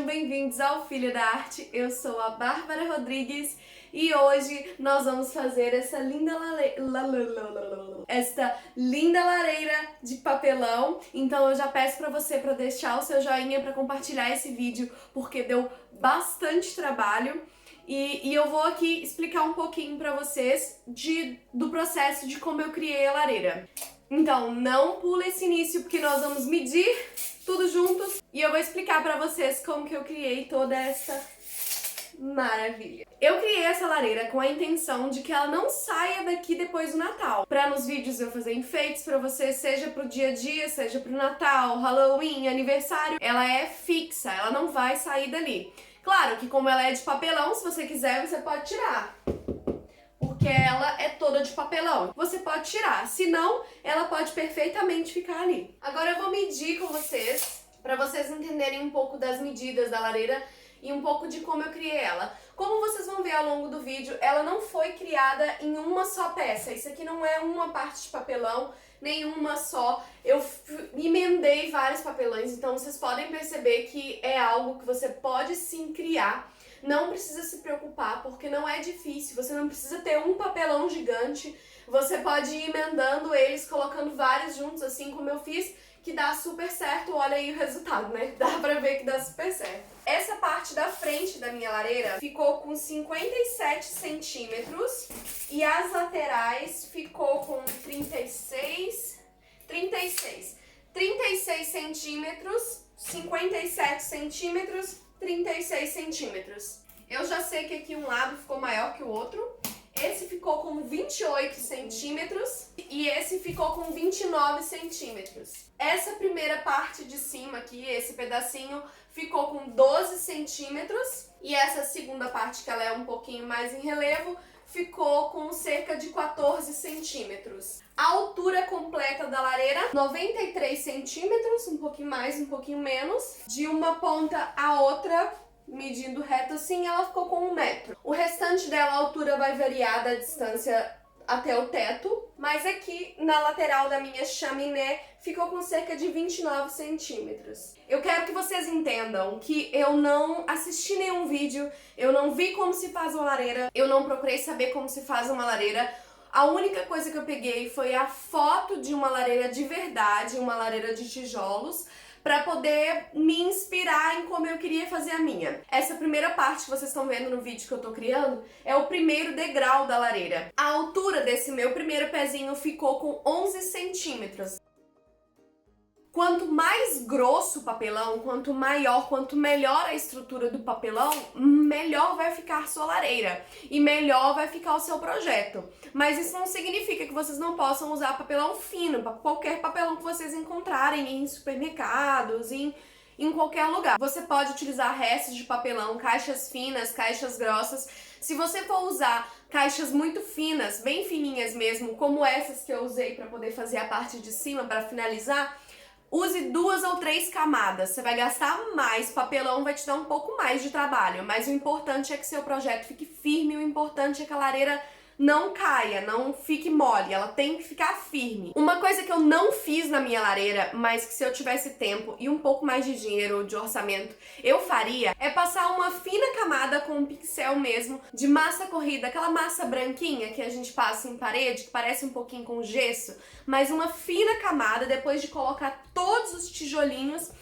bem-vindos ao Filha da Arte. Eu sou a Bárbara Rodrigues e hoje nós vamos fazer essa linda lareira de papelão. Então eu já peço pra você para deixar o seu joinha para compartilhar esse vídeo, porque deu bastante trabalho. E eu vou aqui explicar um pouquinho pra vocês do processo de como eu criei a lareira. Então não pula esse início porque nós vamos medir tudo juntos e eu vou explicar pra vocês como que eu criei toda essa maravilha. Eu criei essa lareira com a intenção de que ela não saia daqui depois do Natal. Pra nos vídeos eu fazer enfeites pra vocês, seja pro dia a dia, seja pro Natal, Halloween, aniversário, ela é fixa, ela não vai sair dali. Claro que como ela é de papelão, se você quiser, você pode tirar. Porque ela é toda de papelão. Você pode tirar, senão ela pode perfeitamente ficar ali. Agora eu vou medir com vocês, para vocês entenderem um pouco das medidas da lareira e um pouco de como eu criei ela. Como vocês vão ver ao longo do vídeo, ela não foi criada em uma só peça. Isso aqui não é uma parte de papelão, nenhuma só. Eu emendei vários papelões, então vocês podem perceber que é algo que você pode sim criar. Não precisa se preocupar, porque não é difícil, você não precisa ter um papelão gigante, você pode ir emendando eles, colocando vários juntos, assim como eu fiz, que dá super certo. Olha aí o resultado, né? Dá pra ver que dá super certo. Essa parte da frente da minha lareira ficou com 57 centímetros e as laterais ficou com 36 centímetros, 57 centímetros, 36 centímetros. Eu já sei que aqui um lado ficou maior que o outro. Esse ficou com 28 centímetros e esse ficou com 29 centímetros. Essa primeira parte de cima aqui, esse pedacinho, ficou com 12 centímetros. E essa segunda parte, que ela é um pouquinho mais em relevo, ficou com cerca de 14 centímetros. A altura completa da lareira, 93 centímetros, um pouquinho mais, um pouquinho menos. De uma ponta a outra, medindo reto assim, ela ficou com 1 metro. O restante dela, a altura vai variar da distância até o teto, mas aqui na lateral da minha chaminé ficou com cerca de 29 centímetros. Eu quero que vocês entendam que eu não assisti nenhum vídeo, eu não vi como se faz uma lareira, eu não procurei saber como se faz uma lareira. A única coisa que eu peguei foi a foto de uma lareira de verdade, uma lareira de tijolos, para poder me inspirar em como eu queria fazer a minha. Essa primeira parte que vocês estão vendo no vídeo que eu tô criando é o primeiro degrau da lareira. A altura desse meu primeiro pezinho ficou com 11 centímetros. Quanto mais grosso o papelão, quanto maior, quanto melhor a estrutura do papelão, melhor vai ficar a sua lareira e melhor vai ficar o seu projeto. Mas isso não significa que vocês não possam usar papelão fino, qualquer papelão que vocês encontrarem em supermercados, em qualquer lugar. Você pode utilizar restos de papelão, caixas finas, caixas grossas. Se você for usar caixas muito finas, bem fininhas mesmo, como essas que eu usei para poder fazer a parte de cima, para finalizar, use 2 ou 3 camadas, você vai gastar mais, papelão vai te dar um pouco mais de trabalho, mas o importante é que seu projeto fique firme, o importante é que a lareira não caia, não fique mole, ela tem que ficar firme. Uma coisa que eu não fiz na minha lareira, mas que se eu tivesse tempo e um pouco mais de dinheiro, de orçamento, eu faria, é passar uma fina camada com um pincel mesmo, de massa corrida, aquela massa branquinha que a gente passa em parede, que parece um pouquinho com gesso, mas uma fina camada, depois de colocar todos os tijolinhos.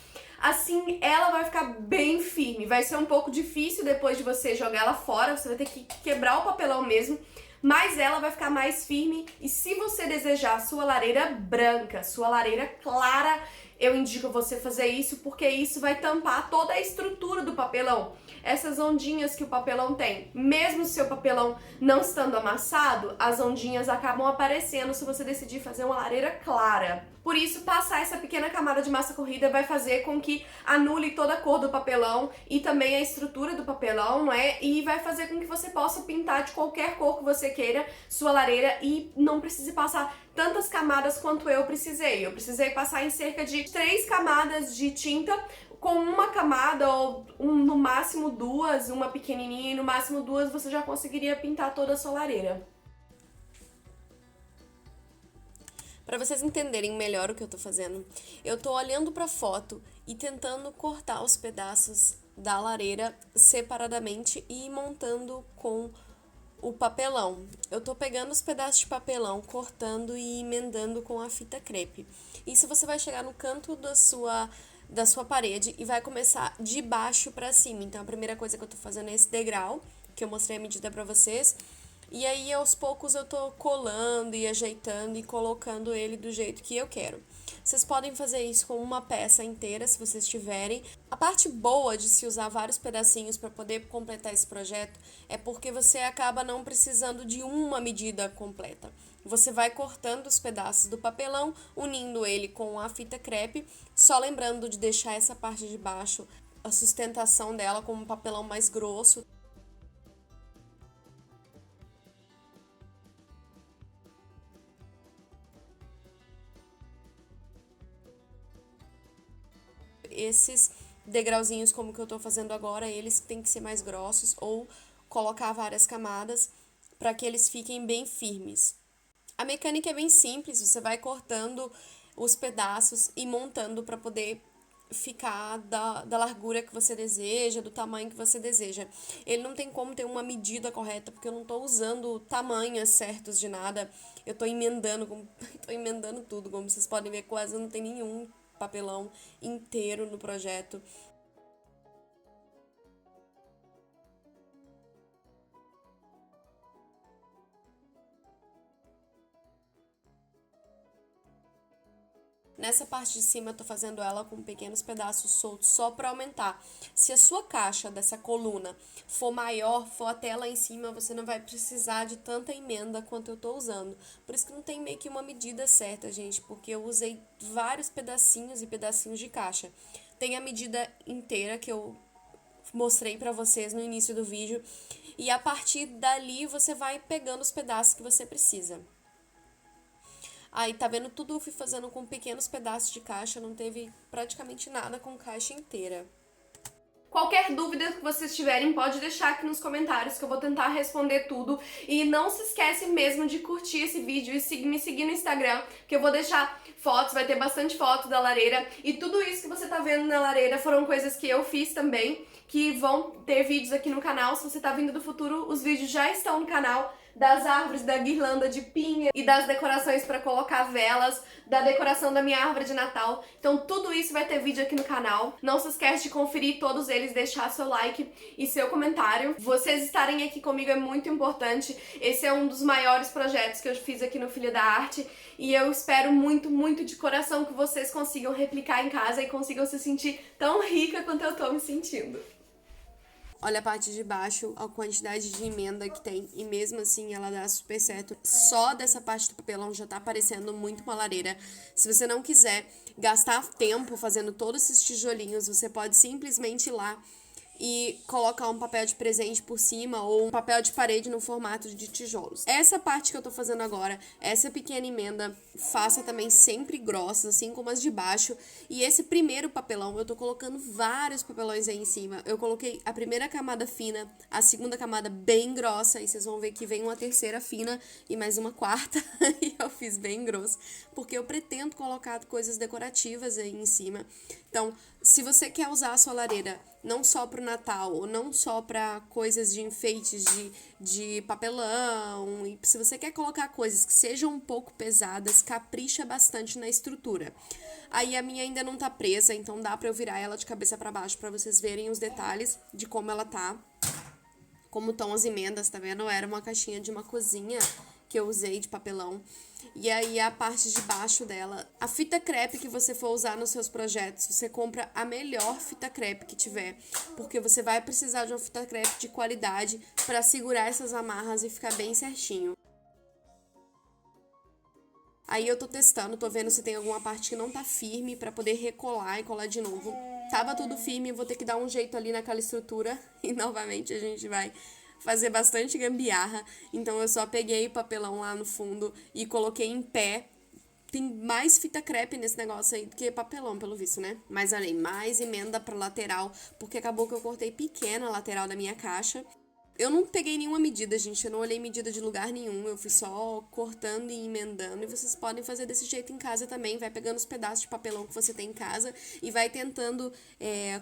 Assim ela vai ficar bem firme. Vai ser um pouco difícil depois de você jogar ela fora, você vai ter que quebrar o papelão mesmo, mas ela vai ficar mais firme. E se você desejar sua lareira branca, sua lareira clara, eu indico você fazer isso, porque isso vai tampar toda a estrutura do papelão. Essas ondinhas que o papelão tem, mesmo o seu papelão não estando amassado, as ondinhas acabam aparecendo se você decidir fazer uma lareira clara. Por isso, passar essa pequena camada de massa corrida vai fazer com que anule toda a cor do papelão e também a estrutura do papelão, não é? E vai fazer com que você possa pintar de qualquer cor que você queira sua lareira e não precise passar tantas camadas quanto eu precisei. Eu precisei passar em cerca de 3 camadas de tinta, com uma camada ou no máximo 2, uma pequenininha e no máximo 2 você já conseguiria pintar toda a sua lareira. Para vocês entenderem melhor o que eu tô fazendo, eu tô olhando pra foto e tentando cortar os pedaços da lareira separadamente e ir montando com o papelão. Eu tô pegando os pedaços de papelão, cortando e emendando com a fita crepe. Isso você vai chegar no canto da sua parede e vai começar de baixo para cima. Então a primeira coisa que eu tô fazendo é esse degrau, que eu mostrei a medida para vocês. E aí aos poucos eu tô colando e ajeitando e colocando ele do jeito que eu quero. Vocês podem fazer isso com uma peça inteira, se vocês tiverem. A parte boa de se usar vários pedacinhos para poder completar esse projeto é porque você acaba não precisando de uma medida completa. Você vai cortando os pedaços do papelão, unindo ele com a fita crepe, só lembrando de deixar essa parte de baixo, a sustentação dela com um papelão mais grosso. Esses degrauzinhos como que eu tô fazendo agora, eles têm que ser mais grossos ou colocar várias camadas para que eles fiquem bem firmes. A mecânica é bem simples, você vai cortando os pedaços e montando para poder ficar da largura que você deseja, do tamanho que você deseja. Ele não tem como ter uma medida correta, porque eu não estou usando tamanhos certos de nada. Eu estou emendando, tô emendando tudo, como vocês podem ver, quase não tem nenhum papelão inteiro no projeto. Nessa parte de cima eu tô fazendo ela com pequenos pedaços soltos só para aumentar. Se a sua caixa dessa coluna for maior, for até lá em cima, você não vai precisar de tanta emenda quanto eu tô usando. Por isso que não tem meio que uma medida certa, gente, porque eu usei vários pedacinhos e pedacinhos de caixa. Tem a medida inteira que eu mostrei para vocês no início do vídeo e a partir dali você vai pegando os pedaços que você precisa. Aí, tá vendo? Tudo eu fui fazendo com pequenos pedaços de caixa, não teve praticamente nada com caixa inteira. Qualquer dúvida que vocês tiverem, pode deixar aqui nos comentários que eu vou tentar responder tudo. E não se esquece mesmo de curtir esse vídeo e me seguir no Instagram, que eu vou deixar fotos, vai ter bastante foto da lareira. E tudo isso que você tá vendo na lareira foram coisas que eu fiz também, que vão ter vídeos aqui no canal. Se você tá vindo do futuro, os vídeos já estão no canal. Das árvores, da guirlanda de pinha e das decorações para colocar velas, da decoração da minha árvore de Natal. Então tudo isso vai ter vídeo aqui no canal. Não se esquece de conferir todos eles, deixar seu like e seu comentário. Vocês estarem aqui comigo é muito importante. Esse é um dos maiores projetos que eu fiz aqui no Filha da Arte e eu espero muito, muito de coração que vocês consigam replicar em casa e consigam se sentir tão rica quanto eu tô me sentindo. Olha a parte de baixo, a quantidade de emenda que tem, e mesmo assim ela dá super certo. Só dessa parte do papelão já tá parecendo muito uma lareira. Se você não quiser gastar tempo fazendo todos esses tijolinhos, você pode simplesmente ir lá e colocar um papel de presente por cima ou um papel de parede no formato de tijolos. Essa parte que eu tô fazendo agora, essa pequena emenda, faça também sempre grossas, assim como as de baixo. E esse primeiro papelão, eu tô colocando vários papelões aí em cima. Eu coloquei a primeira camada fina, a segunda camada bem grossa, e vocês vão ver que vem uma terceira fina e mais uma quarta, e eu fiz bem grosso, porque eu pretendo colocar coisas decorativas aí em cima. Então, se você quer usar a sua lareira não só para o Natal, ou não só para coisas de enfeites de papelão, e se você quer colocar coisas que sejam um pouco pesadas, capricha bastante na estrutura. Aí a minha ainda não tá presa, então dá pra eu virar ela de cabeça para baixo para vocês verem os detalhes de como ela tá, como estão as emendas, tá vendo? Era uma caixinha de uma cozinha que eu usei de papelão. E aí a parte de baixo dela, a fita crepe que você for usar nos seus projetos, você compra a melhor fita crepe que tiver, porque você vai precisar de uma fita crepe de qualidade para segurar essas amarras e ficar bem certinho. Aí eu tô testando, tô vendo se tem alguma parte que não tá firme pra poder recolar e colar de novo. Tava tudo firme, vou ter que dar um jeito ali naquela estrutura e novamente a gente vai fazer bastante gambiarra. Então eu só peguei o papelão lá no fundo e coloquei em pé. Tem mais fita crepe nesse negócio aí do que papelão, pelo visto, né? Mas olha aí, mais emenda pra lateral, porque acabou que eu cortei pequena a lateral da minha caixa. Eu não peguei nenhuma medida, gente, eu não olhei medida de lugar nenhum, eu fui só cortando e emendando, e vocês podem fazer desse jeito em casa também, vai pegando os pedaços de papelão que você tem em casa e vai tentando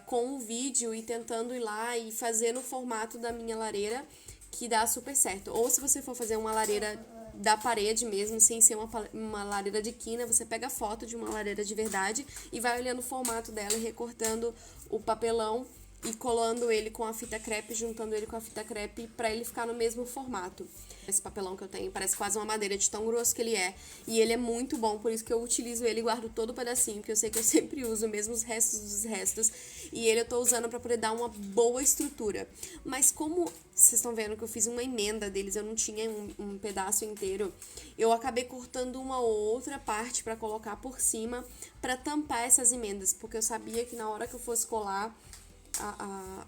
com o vídeo e tentando ir lá e fazer no formato da minha lareira, que dá super certo. Ou se você for fazer uma lareira da parede mesmo, sem ser uma lareira de quina, você pega a foto de uma lareira de verdade e vai olhando o formato dela e recortando o papelão e colando ele com a fita crepe, juntando ele com a fita crepe pra ele ficar no mesmo formato. Esse papelão que eu tenho parece quase uma madeira de tão grosso que ele é. E ele é muito bom, por isso que eu utilizo ele e guardo todo o pedacinho, porque eu sei que eu sempre uso, mesmo os restos dos restos. E ele eu tô usando pra poder dar uma boa estrutura. Mas como vocês estão vendo que eu fiz uma emenda deles, eu não tinha um pedaço inteiro, eu acabei cortando uma ou outra parte pra colocar por cima, pra tampar essas emendas, porque eu sabia que na hora que eu fosse colar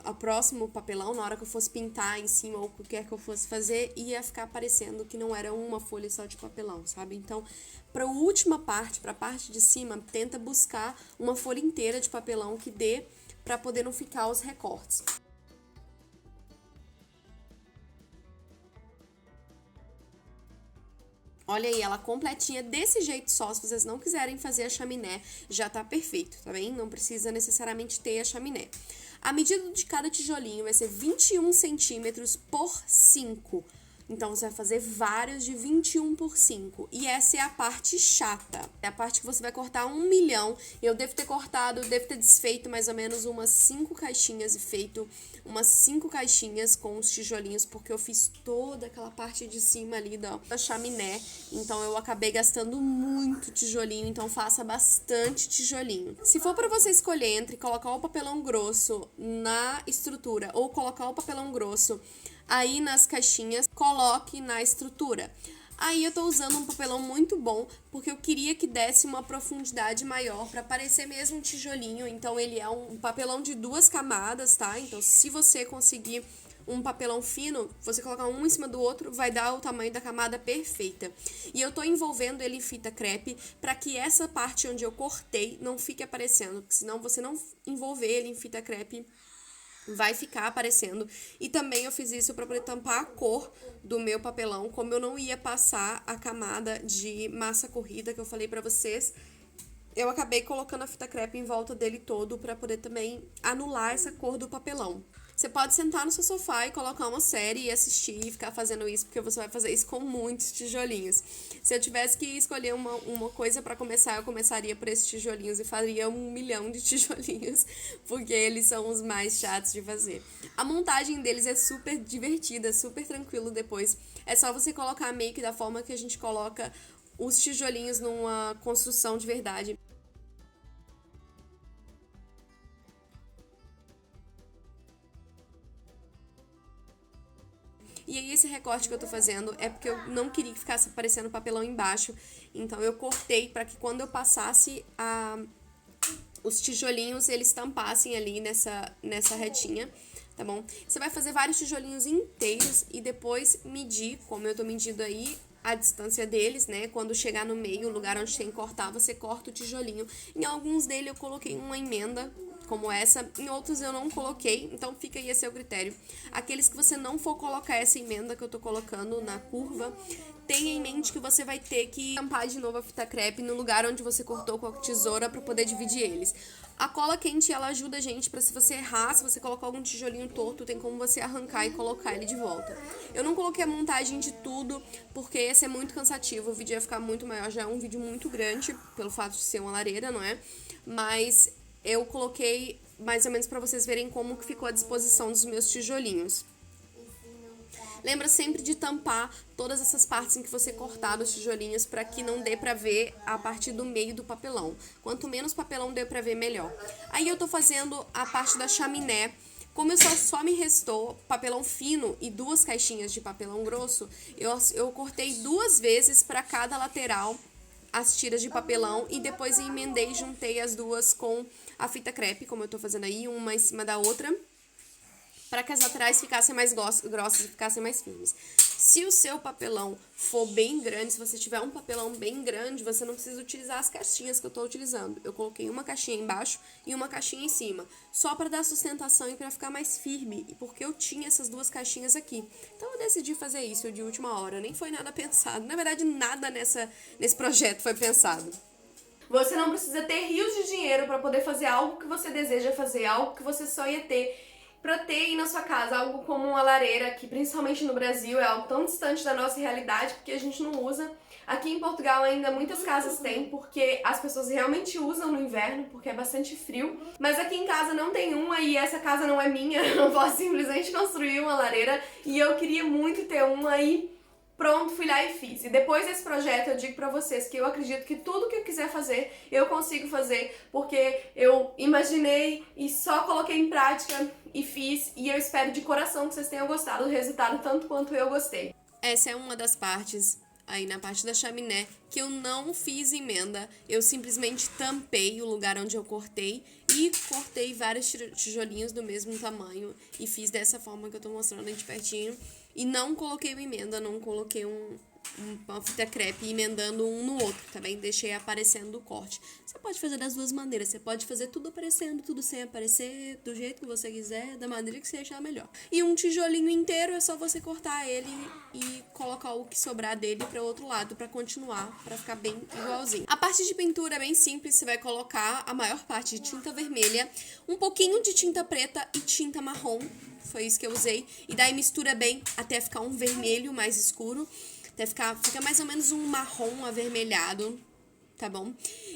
a próximo papelão, na hora que eu fosse pintar em cima ou o que quer que eu fosse fazer, ia ficar parecendo que não era uma folha só de papelão, sabe? Então, para a última parte, para a parte de cima, tenta buscar uma folha inteira de papelão que dê para poder não ficar os recortes. Olha aí, ela completinha desse jeito só, se vocês não quiserem fazer a chaminé, já tá perfeito, tá bem? Não precisa necessariamente ter a chaminé. A medida de cada tijolinho vai ser 21 centímetros por 5. Então, você vai fazer vários de 21 por 5. E essa é a parte chata. É a parte que você vai cortar 1 milhão. Eu devo ter desfeito mais ou menos umas 5 caixinhas e feito umas 5 caixinhas com os tijolinhos, porque eu fiz toda aquela parte de cima ali da chaminé. Então, eu acabei gastando muito tijolinho. Então, faça bastante tijolinho. Se for para você escolher entre colocar o papelão grosso na estrutura ou colocar o papelão grosso aí nas caixinhas, coloque na estrutura. Aí eu tô usando um papelão muito bom, porque eu queria que desse uma profundidade maior, pra parecer mesmo um tijolinho. Então ele é um papelão de 2 camadas, tá? Então se você conseguir um papelão fino, você colocar um em cima do outro, vai dar o tamanho da camada perfeita. E eu tô envolvendo ele em fita crepe, pra que essa parte onde eu cortei não fique aparecendo, porque senão você não envolver ele em fita crepe, vai ficar aparecendo. E também eu fiz isso para poder tampar a cor do meu papelão, como eu não ia passar a camada de massa corrida que eu falei para vocês. Eu acabei colocando a fita crepe em volta dele todo para poder também anular essa cor do papelão. Você pode sentar no seu sofá e colocar uma série e assistir e ficar fazendo isso, porque você vai fazer isso com muitos tijolinhos. Se eu tivesse que escolher uma coisa para começar, eu começaria por esses tijolinhos e faria 1 milhão de tijolinhos, porque eles são os mais chatos de fazer. A montagem deles é super divertida, super tranquilo depois. É só você colocar meio que da forma que a gente coloca os tijolinhos numa construção de verdade. E aí esse recorte que eu tô fazendo é porque eu não queria que ficasse aparecendo papelão embaixo. Então eu cortei para que quando eu passasse os tijolinhos, eles tampassem ali nessa retinha, tá bom? Você vai fazer vários tijolinhos inteiros e depois medir, como eu tô medindo aí, a distância deles, né? Quando chegar no meio, o lugar onde tem que cortar, você corta o tijolinho. Em alguns deles eu coloquei uma emenda, como essa, em outros eu não coloquei, então fica aí a seu critério. Aqueles que você não for colocar essa emenda que eu tô colocando na curva, tenha em mente que você vai ter que tampar de novo a fita crepe no lugar onde você cortou com a tesoura para poder dividir eles. A cola quente, ela ajuda a gente para se você errar, se você colocar algum tijolinho torto, tem como você arrancar e colocar ele de volta. Eu não coloquei a montagem de tudo, porque esse é muito cansativo, o vídeo ia ficar muito maior, já é um vídeo muito grande, pelo fato de ser uma lareira, não é? Mas eu coloquei mais ou menos para vocês verem como que ficou a disposição dos meus tijolinhos. Lembra sempre de tampar todas essas partes em que você cortar os tijolinhos para que não dê para ver a partir do meio do papelão. Quanto menos papelão dê para ver, melhor. Aí eu tô fazendo a parte da chaminé. Como só me restou papelão fino e 2 caixinhas de papelão grosso, eu cortei 2 vezes para cada lateral as tiras de papelão e depois emendei e juntei as duas com a fita crepe, como eu tô fazendo aí, uma em cima da outra, para que as laterais ficassem mais grossas e ficassem mais firmes. Se o seu papelão for bem grande, se você tiver um papelão bem grande, você não precisa utilizar as caixinhas que eu tô utilizando. Eu coloquei uma caixinha embaixo e uma caixinha em cima, só para dar sustentação e para ficar mais firme, porque eu tinha essas duas caixinhas aqui. Então eu decidi fazer isso de última hora, nem foi nada pensado. Na verdade, nada nesse projeto foi pensado. Você não precisa ter rios de dinheiro para poder fazer algo que você deseja fazer, algo que você só ia ter para ter aí na sua casa, algo como uma lareira, que principalmente no Brasil é algo tão distante da nossa realidade, porque a gente não usa. Aqui em Portugal ainda muitas casas têm, porque as pessoas realmente usam no inverno, porque é bastante frio. Mas aqui em casa não tem uma e essa casa não é minha, eu não posso simplesmente construir uma lareira. E eu queria muito ter uma e pronto, fui lá e fiz. E depois desse projeto eu digo pra vocês que eu acredito que tudo que eu quiser fazer, eu consigo fazer, porque eu imaginei e só coloquei em prática e fiz, e eu espero de coração que vocês tenham gostado do resultado tanto quanto eu gostei. Essa é uma das partes, aí na parte da chaminé, que eu não fiz emenda, eu simplesmente tampei o lugar onde eu cortei e cortei vários tijolinhos do mesmo tamanho e fiz dessa forma que eu tô mostrando aí de pertinho. E não coloquei uma emenda, não coloquei uma fita crepe emendando um no outro, tá bem? Deixei aparecendo o corte. Você pode fazer das duas maneiras, você pode fazer tudo aparecendo, tudo sem aparecer, do jeito que você quiser, da maneira que você achar melhor. E um tijolinho inteiro é só você cortar ele e colocar o que sobrar dele para o outro lado, para continuar, para ficar bem igualzinho. A parte de pintura é bem simples, você vai colocar a maior parte de tinta vermelha, um pouquinho de tinta preta e tinta marrom. Foi isso que eu usei. E daí mistura bem até ficar um vermelho mais escuro. Até fica mais ou menos um marrom avermelhado, tá bom?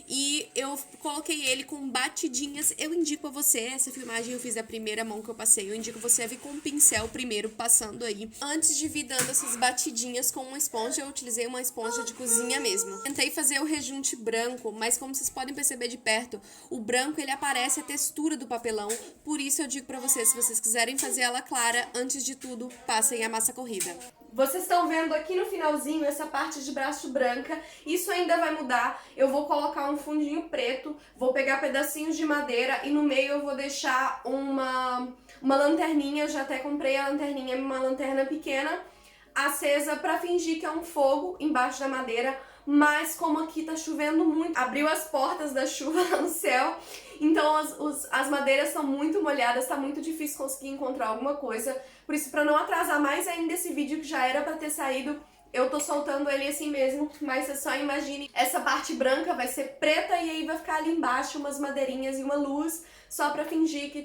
E eu coloquei ele com batidinhas. Eu indico a você, essa filmagem eu fiz a primeira mão que eu passei. Eu indico você a vir com um pincel primeiro, passando aí. Antes de vir dando essas batidinhas com uma esponja, eu utilizei uma esponja de cozinha mesmo. Tentei fazer o rejunte branco, mas como vocês podem perceber de perto, o branco ele aparece a textura do papelão. Por isso eu digo pra vocês, se vocês quiserem fazer ela clara, antes de tudo, passem a massa corrida. Vocês estão vendo aqui no finalzinho essa parte de braço branca, isso ainda vai mudar. Eu vou colocar um fundinho preto, vou pegar pedacinhos de madeira e no meio eu vou deixar uma lanterninha, eu já até comprei a lanterninha, uma lanterna pequena, acesa pra fingir que é um fogo embaixo da madeira. Mas como aqui tá chovendo muito, abriu as portas da chuva lá no céu, então as madeiras estão muito molhadas, tá muito difícil conseguir encontrar alguma coisa. Por isso, pra não atrasar mais ainda esse vídeo que já era pra ter saído, eu tô soltando ele assim mesmo, mas você só imagine, essa parte branca vai ser preta e aí vai ficar ali embaixo umas madeirinhas e uma luz, só pra fingir que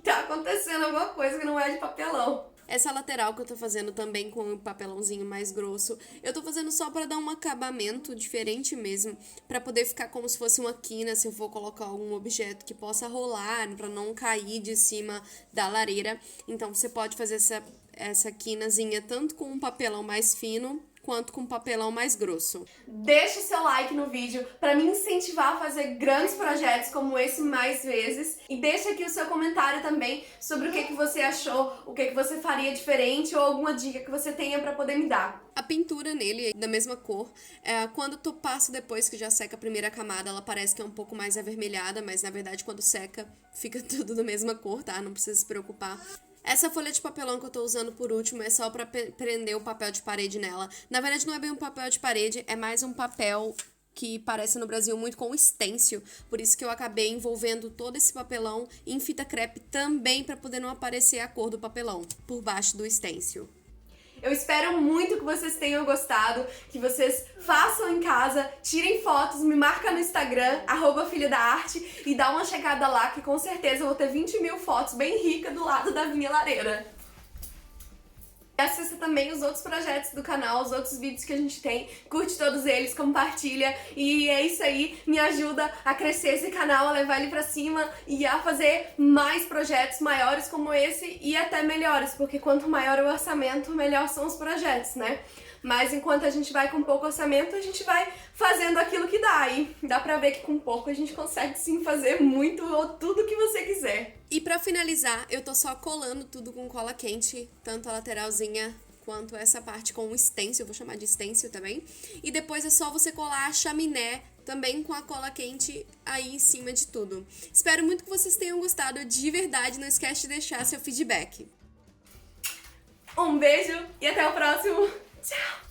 tá acontecendo alguma coisa que não é de papelão. Essa lateral que eu tô fazendo também com o papelãozinho mais grosso, eu tô fazendo só pra dar um acabamento diferente mesmo, pra poder ficar como se fosse uma quina, se eu for colocar algum objeto que possa rolar, pra não cair de cima da lareira. Então você pode fazer essa quinazinha tanto com um papelão mais fino, quanto com papelão mais grosso. Deixa o seu like no vídeo para me incentivar a fazer grandes projetos como esse mais vezes. E deixa aqui o seu comentário também sobre o que você achou, o que você faria diferente ou alguma dica que você tenha para poder me dar. A pintura nele, da mesma cor, quando tu passa depois que já seca a primeira camada, ela parece que é um pouco mais avermelhada, mas na verdade quando seca fica tudo da mesma cor, tá? Não precisa se preocupar. Essa folha de papelão que eu tô usando por último é só pra prender o papel de parede nela. Na verdade não é bem um papel de parede, é mais um papel que parece no Brasil muito com stencil. Por isso que eu acabei envolvendo todo esse papelão em fita crepe também pra poder não aparecer a cor do papelão por baixo do stencil. Eu espero muito que vocês tenham gostado, que vocês façam em casa, tirem fotos, me marca no Instagram, @filhadaarte, e dá uma checada lá que com certeza eu vou ter 20.000 fotos bem ricas do lado da minha lareira. Assista também os outros projetos do canal, os outros vídeos que a gente tem, curte todos eles, compartilha, e é isso aí, me ajuda a crescer esse canal, a levar ele pra cima e a fazer mais projetos maiores como esse e até melhores, porque quanto maior o orçamento, melhor são os projetos, né? Mas enquanto a gente vai com pouco orçamento, a gente vai fazendo aquilo que dá. E dá pra ver que com pouco a gente consegue sim fazer muito ou tudo que você quiser. E pra finalizar, eu tô só colando tudo com cola quente, tanto a lateralzinha quanto essa parte com o stencil, eu vou chamar de stencil também. E depois é só você colar a chaminé também com a cola quente aí em cima de tudo. Espero muito que vocês tenham gostado de verdade, não esquece de deixar seu feedback. Um beijo e até o próximo. Tchau!